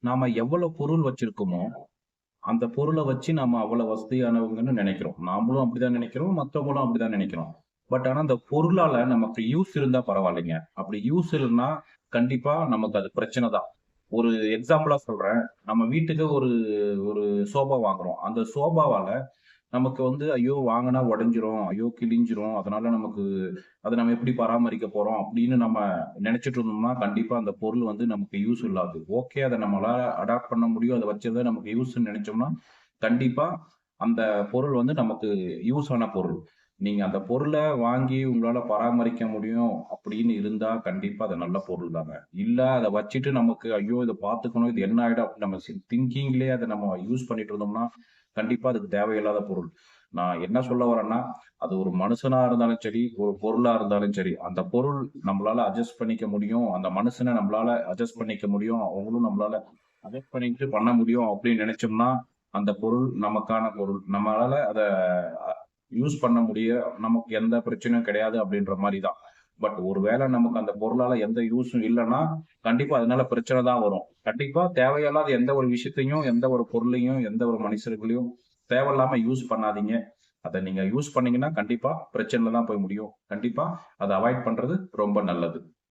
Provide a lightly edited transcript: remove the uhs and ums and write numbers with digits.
நாம எவ்வளவு பொருள் வச்சிருக்கோமோ, அந்த பொருள வச்சு நம்ம அவ்வளவு வசதியானவங்கன்னு நெனைக்கிறோம். நாமளும் அப்படிதான் நெனைக்கிறோம். மத்தவங்களும் அப்படிதான் நெனைக்கிறோம். பட் ஆனா அந்த பொருளால நமக்கு யூஸ் இருந்தா பரவாயில்லைங்க. அப்படி யூஸ் இல்லன்னா, கண்டிப்பா நமக்கு அது பிரச்சனை தான். ஒரு எக்ஸாம்பிளா சொல்றேன். நம்ம வீட்டுக்கு ஒரு ஒரு சோபா வாங்குறோம். அந்த சோபாவால நமக்கு வந்து, ஐயோ! வாங்குனா உடைஞ்சிரும். ஐயோ! கிழிஞ்சிரும். அதனால நமக்கு அத நம்ம எப்படி பராமரிக்க போறோம்? அப்படின்னு நம்ம நெனைச்சுட்டு இருந்தோம்னா, கண்டிப்பா அந்த பொருள் வந்து நமக்கு யூஸ் இல்லாது. ஓகே. அத நம்மளால அடாப்ட் பண்ண முடியும். அத வச்சிருந்தா நமக்கு யூஸ்ன்னு நெனைச்சோம்னா, கண்டிப்பா அந்த பொருள் வந்து நமக்கு யூஸ் ஆன பொருள். நீங்க அந்த பொருள வாங்கி உங்களால பராமரிக்க முடியும் அப்படின்னு இருந்தா, கண்டிப்பா அது நல்ல பொருள் தாங்க. இல்ல அத வச்சுட்டு நமக்கு, ஐயோ! இத பார்த்துக்கணும். இது என்ன ஆயிடும் அப்படின்னு நம்ம திங்கிங்லயே அத நம்ம யூஸ் பண்ணிட்டு இருந்தோம்னா, கண்டிப்பா அதுக்கு தேவையில்லாத பொருள். நான் என்ன சொல்ல வரேன்னா, அது ஒரு மனுஷனா இருந்தாலும் சரி, ஒரு பொருளா இருந்தாலும் சரி, அந்த பொருள் நம்மளால அட்ஜஸ்ட் பண்ணிக்க முடியும். அந்த மனுஷன நம்மளால அட்ஜஸ்ட் பண்ணிக்க முடியும். அவங்களும் நம்மளால அட்ஜஸ்ட் பண்ணிக்கிட்டு பண்ண முடியும் அப்படின்னு நெனைச்சோம்னா, அந்த பொருள் நமக்கான பொருள். நம்மளால அத அ யூஸ் பண்ண முடியும். நமக்கு எந்த பிரச்சனையும் கிடையாது அப்படின்ற மாரி தான். பட் ஒரு வேள நமக்கு அந்த பொருளால எந்த யூஸும் இல்லன்னா, கண்டிப்பா அதனால பிரச்சனை தான் வரும். கண்டிப்பா தேவையில்லாத எந்த ஒரு விஷயத்தையும், எந்த ஒரு பொருளையும், எந்த ஒரு மனிதர்களையும் தேவையில்லாம யூஸ் பண்ணாதீங்க. அத நீங்க யூஸ் பண்ணீங்கன்னா, கண்டிப்பா பிரச்சனைல தான் போய் முடியும். கண்டிப்பா அத அவாய்ட் பண்றது ரொம்ப நல்லது.